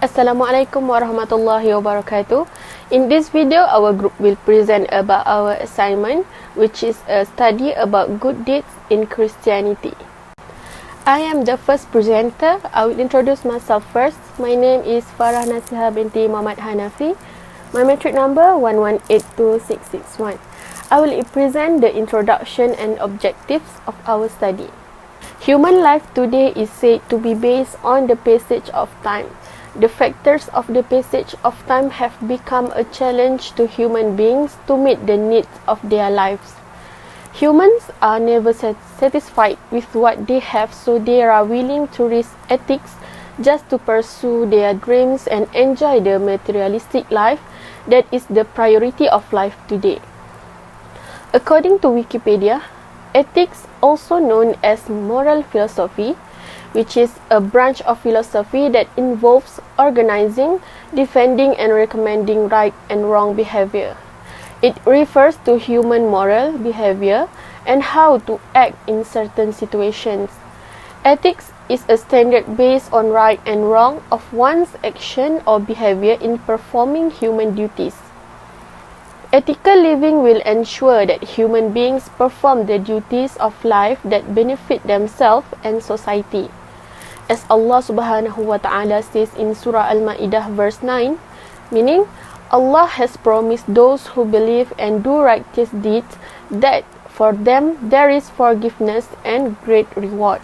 Assalamualaikum warahmatullahi wabarakatuh. In this video, our group will present about our assignment, which is a study about good deeds in Christianity. I am the first presenter. I will introduce myself first. My name is Farah Nasiha binti Muhammad Hanafi. My metric number 1182661. I will present the introduction and objectives of our study. Human life today is said to be based on the passage of time. The factors of the passage of time have become a challenge to human beings to meet the needs of their lives. Humans are never satisfied with what they have, so they are willing to risk ethics just to pursue their dreams and enjoy the materialistic life that is the priority of life today. According to Wikipedia, ethics, also known as moral philosophy, which is a branch of philosophy that involves organizing, defending, and recommending right and wrong behavior. It refers to human moral behavior and how to act in certain situations. Ethics is a standard based on right and wrong of one's action or behavior in performing human duties. Ethical living will ensure that human beings perform the duties of life that benefit themselves and society. As Allah subhanahu wa ta'ala says in Surah Al-Ma'idah verse 9, meaning, Allah has promised those who believe and do righteous deeds that for them there is forgiveness and great reward.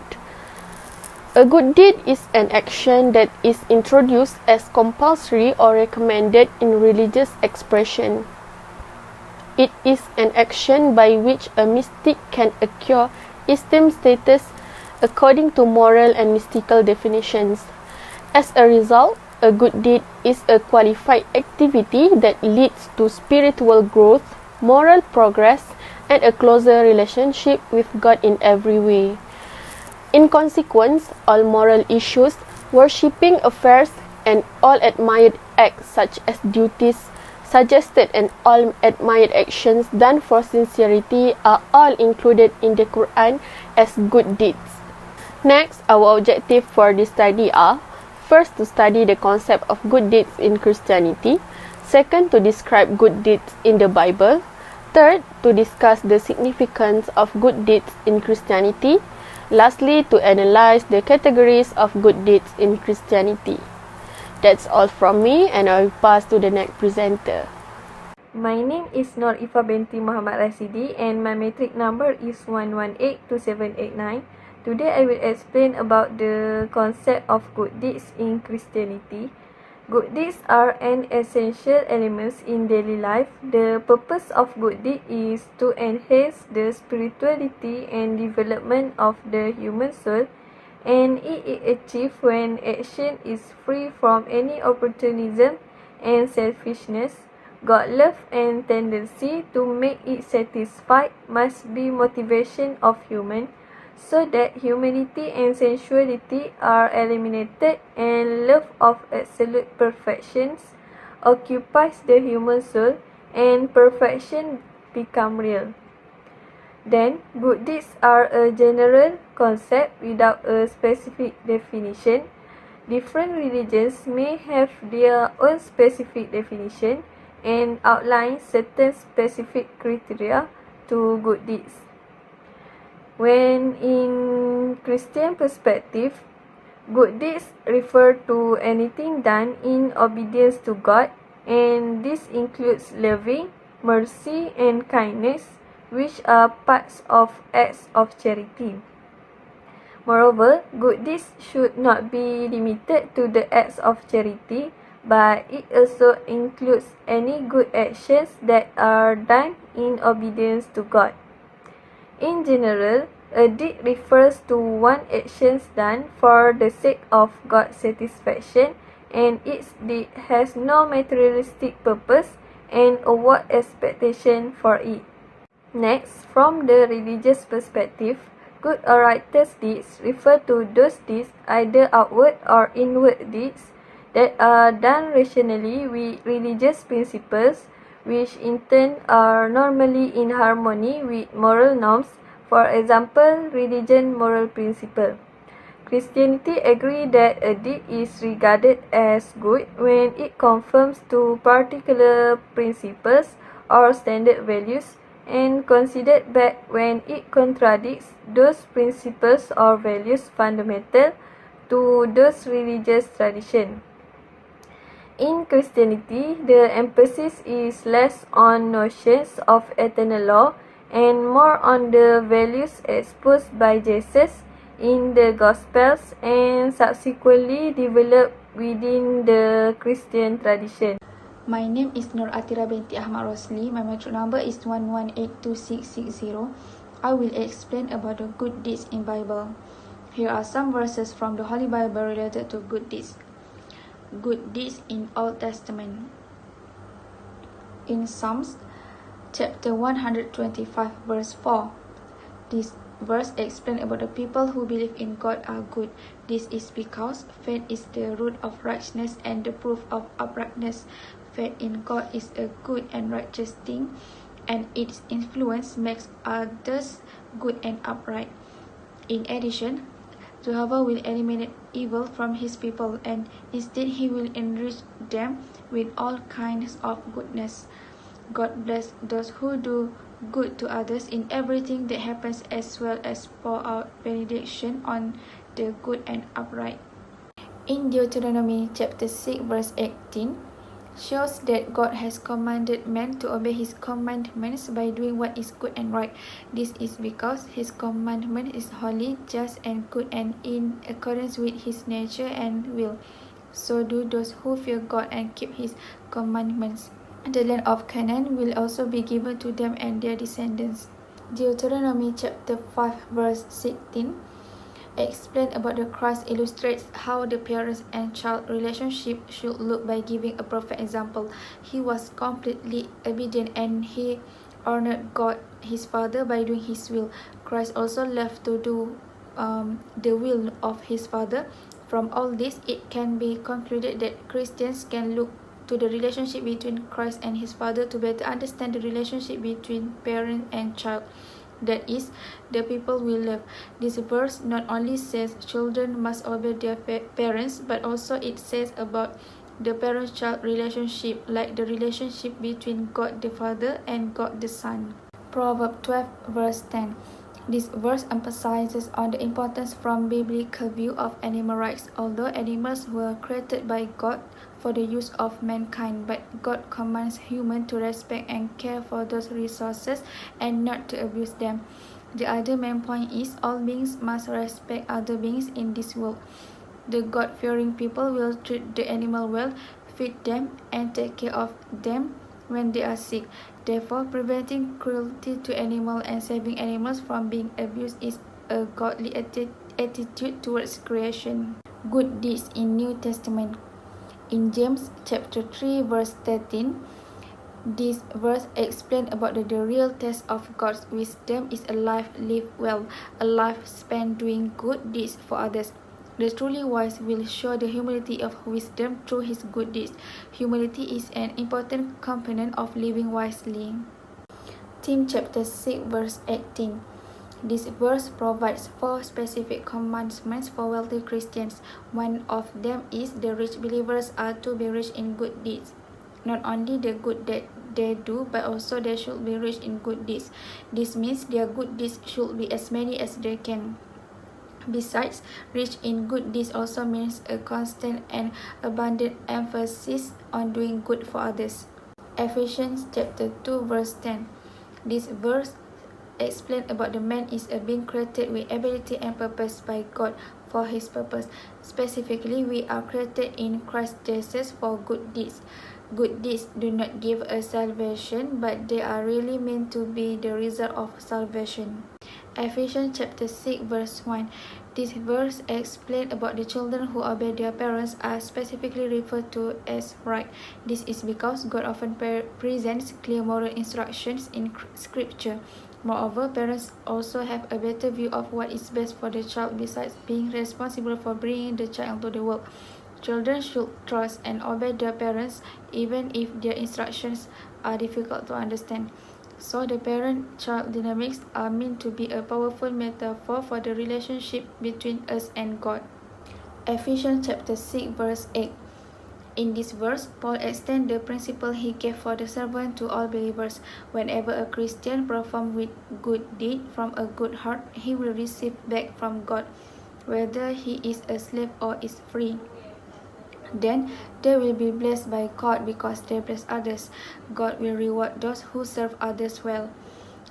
A good deed is an action that is introduced as compulsory or recommended in religious expression. It is an action by which a mystic can acquire esteemed status according to moral and mystical definitions. As a result, a good deed is a qualified activity that leads to spiritual growth, moral progress, and a closer relationship with God in every way. In consequence, all moral issues, worshipping affairs, and all admired acts such as duties suggested and all admired actions done for sincerity are all included in the Quran as good deeds. Next, our objective for this study are: first, to study the concept of good deeds in Christianity; second, to describe good deeds in the Bible; third, to discuss the significance of good deeds in Christianity; lastly, to analyze the categories of good deeds in Christianity. That's all from me, and I will pass to the next presenter. My name is Nur Ifa binti Muhammad Rasidi and my metric number is 1182789. Today I will explain about the concept of good deeds in Christianity. Good deeds are an essential element in daily life. The purpose of good deed is to enhance the spirituality and development of the human soul, and it is achieved when action is free from any opportunism and selfishness. God love and tendency to make it satisfied must be motivation of human, so that humanity and sensuality are eliminated and love of absolute perfections occupies the human soul and perfection become real. Then, good deeds are a general concept without a specific definition. Different religions may have their own specific definition and outline certain specific criteria to good deeds. When in Christian perspective, good deeds refer to anything done in obedience to God, and this includes loving, mercy, and kindness, which are parts of acts of charity. Moreover, good deeds should not be limited to the acts of charity, but it also includes any good actions that are done in obedience to God. In general, a deed refers to one action done for the sake of God's satisfaction, and its deed has no materialistic purpose and award expectation for it. Next, from the religious perspective, good or righteous deeds refer to those deeds, either outward or inward deeds, that are done rationally with religious principles, which in turn are normally in harmony with moral norms, for example, religion moral principle. Christianity agree that a deed is regarded as good when it conforms to particular principles or standard values and considered bad when it contradicts those principles or values fundamental to those religious traditions. In Christianity, the emphasis is less on notions of eternal law and more on the values exposed by Jesus in the Gospels and subsequently developed within the Christian tradition. My name is Nur Atira binti Ahmad Rosli. My matric number is 11826660. I will explain about the good deeds in Bible. Here are some verses from the Holy Bible related to good deeds. Good deeds in Old Testament. In Psalms chapter 125 verse 4, this verse explains about the people who believe in God are good. This is because faith is the root of righteousness and the proof of uprightness. Faith in God is a good and righteous thing, and its influence makes others good and upright. In addition, Jehovah will eliminate evil from his people, and instead he will enrich them with all kinds of goodness. God bless those who do good to others in everything that happens, as well as pour out benediction on the good and upright. In Deuteronomy chapter 6 verse 18, shows that God has commanded man to obey his commandments by doing what is good and right. This is because his commandment is holy, just and good and in accordance with his nature and will. So do those who fear God and keep his commandments. The land of Canaan will also be given to them and their descendants. Deuteronomy chapter 5 verse 16 explain about the Christ illustrates how the parents and child relationship should look by giving a perfect example. He was completely obedient and he honored God his Father by doing his will. Christ also left to do the will of his Father. From all this, it can be concluded that Christians can look to the relationship between Christ and his Father to better understand the relationship between parent and child. That is, the people we love. This verse not only says children must obey their parents, but also it says about the parent-child relationship, like the relationship between God the Father and God the Son. Proverbs 12 verse 10. This verse emphasizes on the importance from biblical view of animal rights. Although animals were created by God for the use of mankind, but God commands humans to respect and care for those resources and not to abuse them. The other main point is all beings must respect other beings in this world. The God-fearing people will treat the animal well, feed them, and take care of them when they are sick. Therefore, preventing cruelty to animals and saving animals from being abused is a godly attitude towards creation. Good deeds in New Testament. In James chapter 3 verse 13, this verse explains about the real test of God's wisdom is a life lived well, a life spent doing good deeds for others. The truly wise will show the humility of wisdom through his good deeds. Humility is an important component of living wisely. Tim chapter 6 verse 18. This verse provides 4 specific commandments for wealthy Christians. One of them is the rich believers are to be rich in good deeds. Not only the good that they do, but also they should be rich in good deeds. This means their good deeds should be as many as they can. Besides, rich in good deeds also means a constant and abundant emphasis on doing good for others. Ephesians chapter 2 verse 10. This verse explains about the man is a being created with ability and purpose by God for his purpose. Specifically, we are created in Christ Jesus for good deeds. Good deeds do not give us salvation, but they are really meant to be the result of salvation. Ephesians chapter 6 verse 1. This verse explains about the children who obey their parents are specifically referred to as right. This is because God often presents clear moral instructions in scripture. Moreover, parents also have a better view of what is best for the child besides being responsible for bringing the child into the world. Children should trust and obey their parents even if their instructions are difficult to understand. So the parent-child dynamics are meant to be a powerful metaphor for the relationship between us and God. Ephesians chapter 6 verse 8. In this verse, Paul extends the principle he gave for the servant to all believers. Whenever a Christian performs with good deed from a good heart, he will receive back from God, whether he is a slave or is free. Then they will be blessed by God because they bless others. God will reward those who serve others well.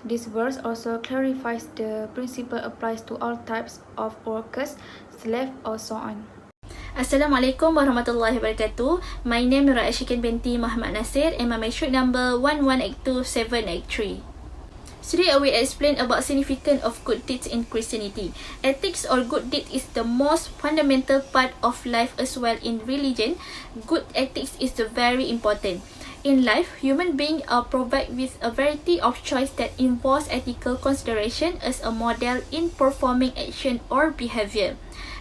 This verse also clarifies the principle applies to all types of workers, slaves, or so on. Assalamualaikum warahmatullahi wabarakatuh. My name is Aishikin binti Muhammad Nasir and my matric number 1182783. Today I will explain about significance of good deeds in Christianity. Ethics or good deed is the most fundamental part of life as well in religion. Good ethics is very important. In life, human beings are provided with a variety of choice that involves ethical consideration as a model in performing action or behavior.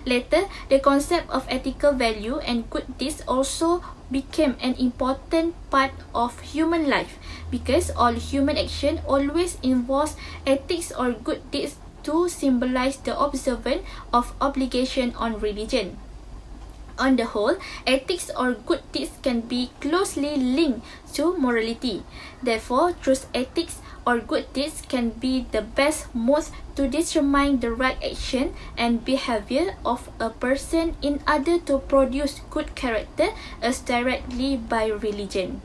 Later, the concept of ethical value and good deeds also became an important part of human life because all human action always involves ethics or good deeds to symbolize the observance of obligation on religion. On the whole, ethics or good deeds can be closely linked to morality. Therefore, true ethics or good deeds can be the best mode to determine the right action and behavior of a person in order to produce good character as directly by religion.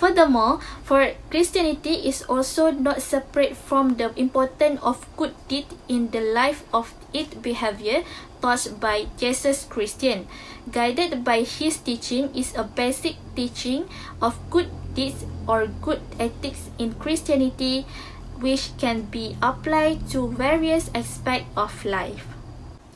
Furthermore, for Christianity is also not separate from the importance of good deed in the life of its behavior taught by Jesus Christian. Guided by his teaching is a basic teaching of good deeds or good ethics in Christianity which can be applied to various aspects of life.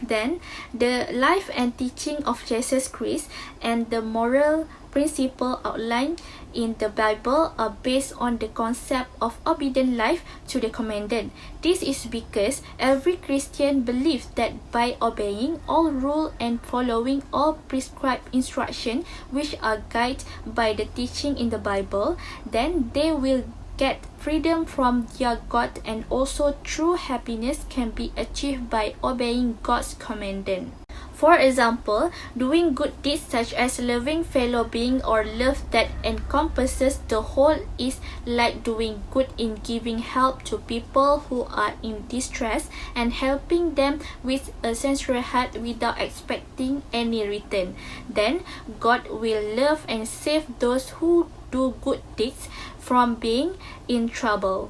Then, the life and teaching of Jesus Christ and the moral principles outlined in the Bible are based on the concept of obedient life to the commandment. This is because every Christian believes that by obeying all rules and following all prescribed instructions which are guided by the teaching in the Bible, then they will get freedom from their God and also true happiness can be achieved by obeying God's commandment. For example, doing good deeds such as loving fellow beings or love that encompasses the whole is like doing good in giving help to people who are in distress and helping them with a sincere heart without expecting any return. Then God will love and save those who do good deeds from being in trouble.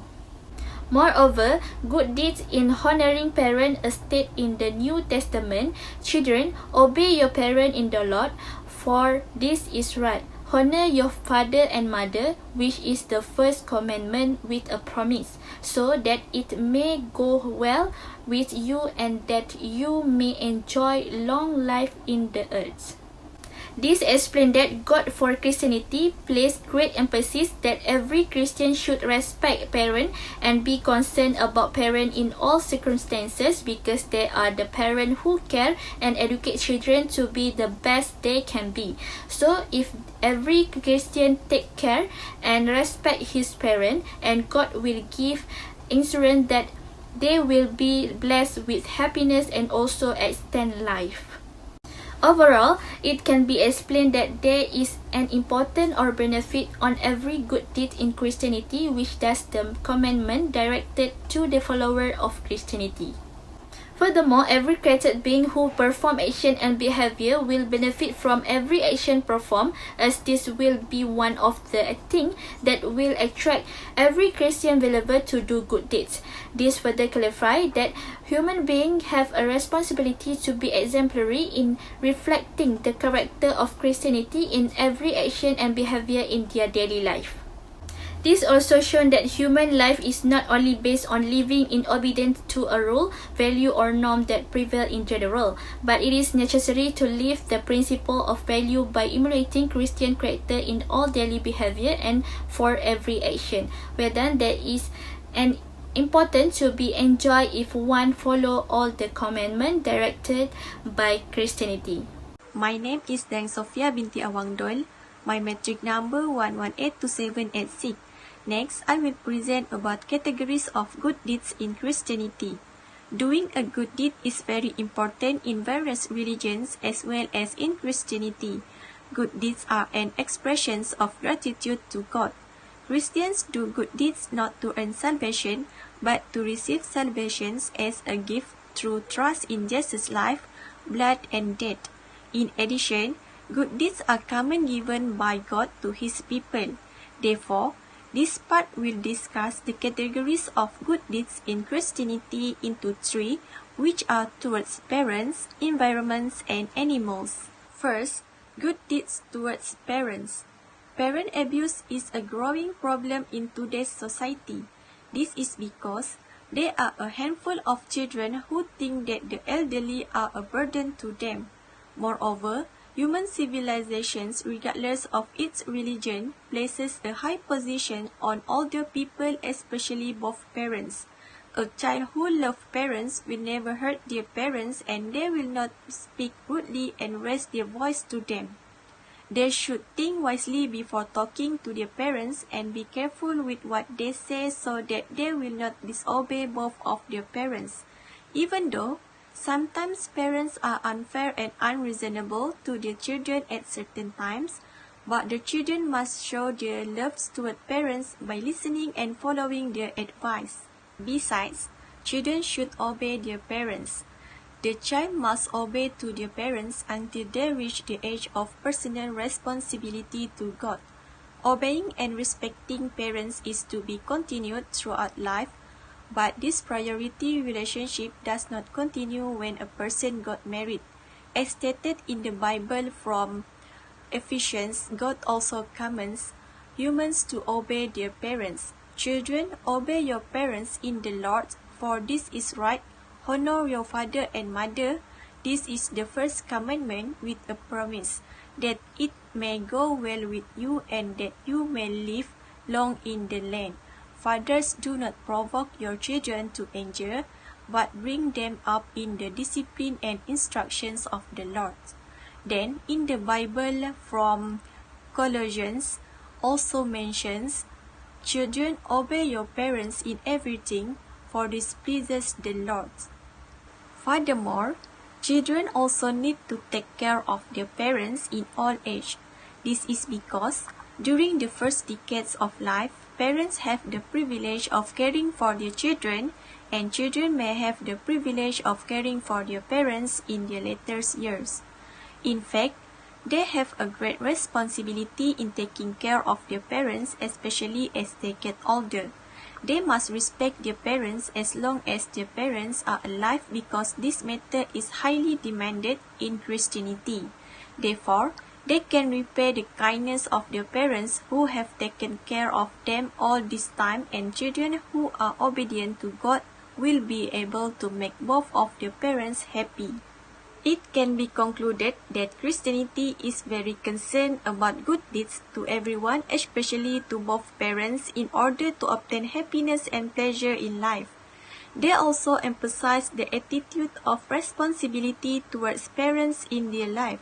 Moreover, good deeds in honoring parents as stated in the New Testament. Children, obey your parents in the Lord, for this is right. Honor your father and mother, which is the first commandment with a promise, so that it may go well with you and that you may enjoy long life in the earth. This explains that God for Christianity placed great emphasis that every Christian should respect parents and be concerned about parents in all circumstances because they are the parents who care and educate children to be the best they can be. So if every Christian take care and respect his parents, and God will give assurance that they will be blessed with happiness and also extend life. Overall, it can be explained that there is an important or benefit on every good deed in Christianity which does the commandment directed to the follower of Christianity. Furthermore, every created being who perform action and behavior will benefit from every action performed, as this will be one of the things that will attract every Christian believer to do good deeds. This further clarifies that human beings have a responsibility to be exemplary in reflecting the character of Christianity in every action and behavior in their daily life. This also shows that human life is not only based on living in obedience to a rule, value or norm that prevail in general, but it is necessary to live the principle of value by emulating Christian character in all daily behavior and for every action. Whether there is an important to be enjoyed if one follow all the commandments directed by Christianity. My name is Deng Sofia binti Awang Dol. My matric number 1182786. Next, I will present about categories of good deeds in Christianity. Doing a good deed is very important in various religions as well as in Christianity. Good deeds are an expression of gratitude to God. Christians do good deeds not to earn salvation, but to receive salvation as a gift through trust in Jesus' life, blood, and death. In addition, good deeds are common given by God to His people. Therefore, this part will discuss the categories of good deeds in Christianity into three, which are towards parents, environments, and animals. First, good deeds towards parents. Parent abuse is a growing problem in today's society. This is because there are a handful of children who think that the elderly are a burden to them. Moreover, human civilizations, regardless of its religion, places a high position on older people, especially both parents. A child who loves parents will never hurt their parents, and they will not speak rudely and raise their voice to them. They should think wisely before talking to their parents and be careful with what they say so that they will not disobey both of their parents. Even though sometimes parents are unfair and unreasonable to their children at certain times, but the children must show their love toward parents by listening and following their advice. Besides, children should obey their parents. The child must obey to their parents until they reach the age of personal responsibility to God. Obeying and respecting parents is to be continued throughout life, but this priority relationship does not continue when a person got married. As stated in the Bible from Ephesians, God also commands humans to obey their parents. Children, obey your parents in the Lord, for this is right. Honor your father and mother. This is the first commandment with a promise, that it may go well with you and that you may live long in the land. Fathers, do not provoke your children to anger, but bring them up in the discipline and instructions of the Lord. Then, in the Bible from Colossians, also mentions, children, obey your parents in everything, for this pleases the Lord. Furthermore, children also need to take care of their parents in old age. This is because during the first decades of life, parents have the privilege of caring for their children, and children may have the privilege of caring for their parents in their later years. In fact, they have a great responsibility in taking care of their parents, especially as they get older. They must respect their parents as long as their parents are alive, because this matter is highly demanded in Christianity. Therefore, they can repay the kindness of their parents who have taken care of them all this time, and children who are obedient to God will be able to make both of their parents happy. It can be concluded that Christianity is very concerned about good deeds to everyone, especially to both parents, in order to obtain happiness and pleasure in life. They also emphasize the attitude of responsibility towards parents in their life.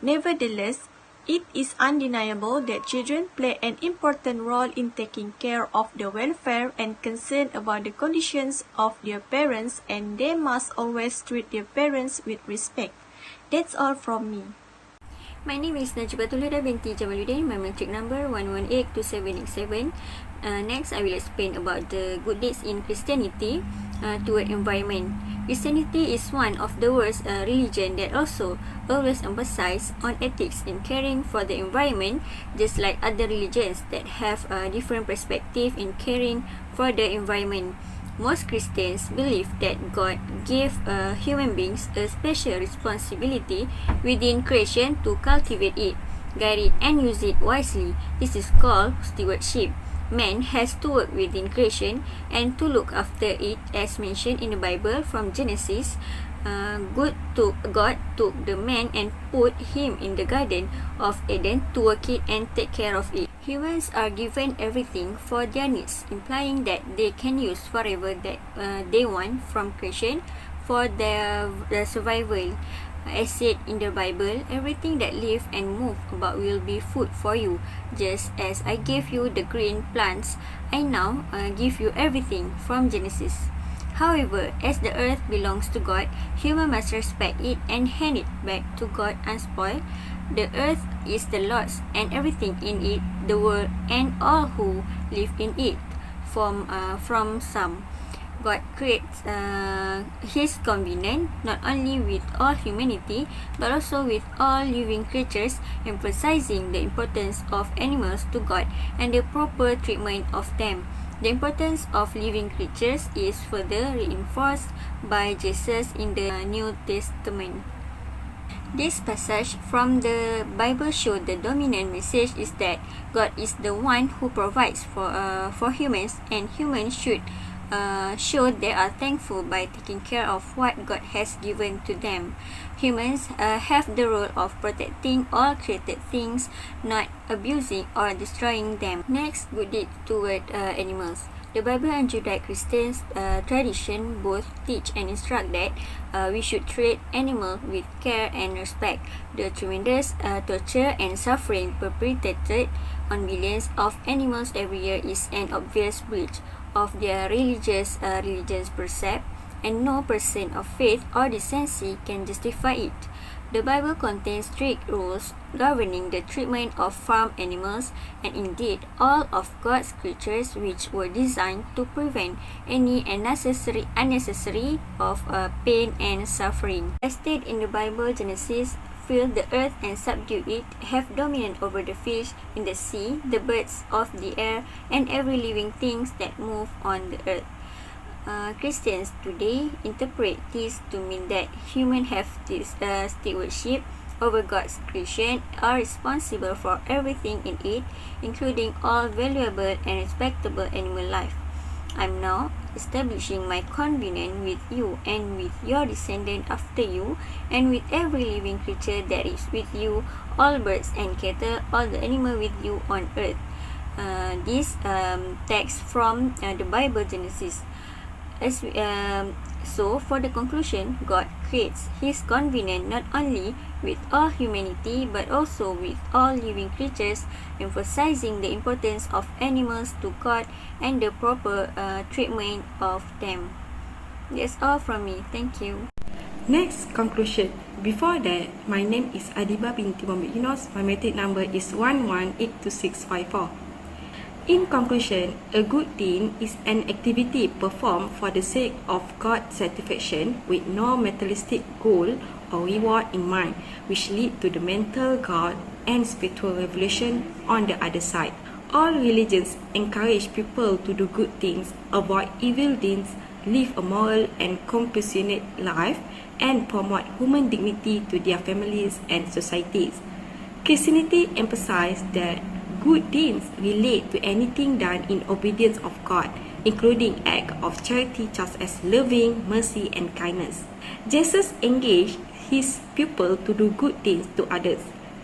Nevertheless, it is undeniable that children play an important role in taking care of the welfare and concern about the conditions of their parents, and they must always treat their parents with respect. That's all from me. My name is Najibatul Huda binti Jamaluddin. My matric number 1182787. Next, I will explain about the good deeds in Christianity toward environment. Christianity is one of the worst religion that also always emphasize on ethics in caring for the environment, just like other religions that have a different perspective in caring for the environment. Most Christians believe that God gave human beings a special responsibility within creation to cultivate it, guide it, and use it wisely. This is called stewardship. Man has to work within creation and to look after it, as mentioned in the Bible from Genesis. God took the man and put him in the Garden of Eden to work it and take care of it. Humans are given everything for their needs, implying that they can use whatever that they want from creation for their survival. As said in the Bible, everything that live and move about will be food for you. Just as I gave you the green plants, I now give you everything from Genesis. However, as the earth belongs to God, human must respect it and hand it back to God unspoiled. The earth is the Lord's and everything in it, the world and all who live in it. From some, God creates His covenant not only with all humanity but also with all living creatures, emphasizing the importance of animals to God and the proper treatment of them. The importance of living creatures is further reinforced by Jesus in the New Testament. This passage from the Bible shows the dominant message is that God is the one who provides for humans, and humans should show they are thankful by taking care of what God has given to them. Humans have the role of protecting all created things, not abusing or destroying them. Next, good deed toward animals. The Bible and Judeo-Christian tradition both teach and instruct that we should treat animals with care and respect. The tremendous torture and suffering perpetrated on millions of animals every year is an obvious breach of their religious precept, and no person of faith or decency can justify it. The Bible contains strict rules governing the treatment of farm animals and indeed all of God's creatures, which were designed to prevent any unnecessary of pain and suffering. As stated in the Bible, Genesis, filled the earth and subdued it, have dominion over the fish in the sea, the birds of the air, and every living thing that move on the earth. Christians today interpret this to mean that humans have this stewardship over God's creation, are responsible for everything in it, including all valuable and respectable animal life. I'm now establishing my covenant with you and with your descendant after you, and with every living creature that is with you, all birds and cattle, all the animal with you on earth. This text from the Bible, Genesis. So, for the conclusion, God creates His covenant not only with all humanity but also with all living creatures, emphasizing the importance of animals to God and the proper treatment of them. That's all from me. Thank you. Next, conclusion. Before that, my name is ADP4063. My metric number is 1182654. In conclusion, a good deed is an activity performed for the sake of God's satisfaction with no materialistic goal or reward in mind, which lead to the mental God and spiritual revolution on the other side. All religions encourage people to do good things, avoid evil deeds, live a moral and compassionate life, and promote human dignity to their families and societies. Christianity emphasizes that good deeds relate to anything done in obedience of God, including acts of charity such as loving, mercy, and kindness. Jesus engaged His people to do good things to others.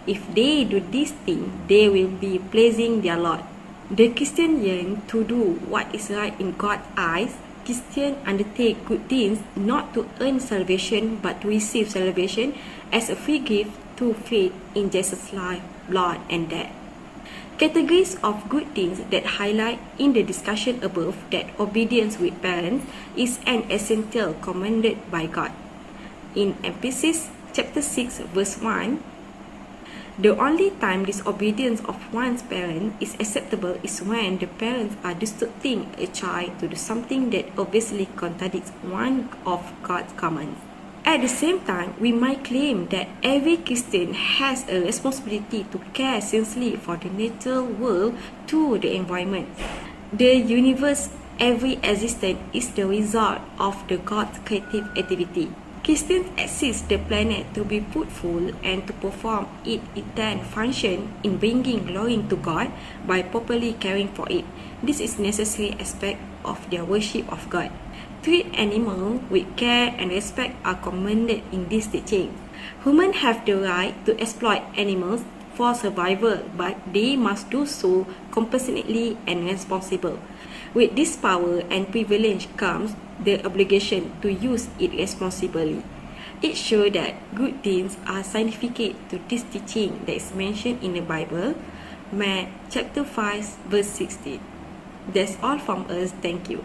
If they do these things, they will be pleasing their Lord. The Christian yearn to do what is right in God's eyes. Christians undertake good deeds not to earn salvation but to receive salvation as a free gift through faith in Jesus' life, blood, and death. Categories of good deeds that highlight in the discussion above that obedience with parents is an essential commanded by God. In Ephesians chapter 6 verse 1, the only time disobedience of one's parent is acceptable is when the parents are instructing a child to do something that obviously contradicts one of God's commands. At the same time, we might claim that every Christian has a responsibility to care sincerely for the natural world through the environment. The universe, every existence, is the result of the God's creative activity. Christians assist the planet to be fruitful and to perform its intended function in bringing glory to God by properly caring for it. This is a necessary aspect of their worship of God. Treat animals with care and respect are commanded in this teaching. Humans have the right to exploit animals for survival, but they must do so compassionately and responsibly. With this power and privilege comes the obligation to use it responsibly. It shows that good deeds are significant to this teaching that is mentioned in the Bible, Matthew chapter 5 verse 16. That's all from us. Thank you.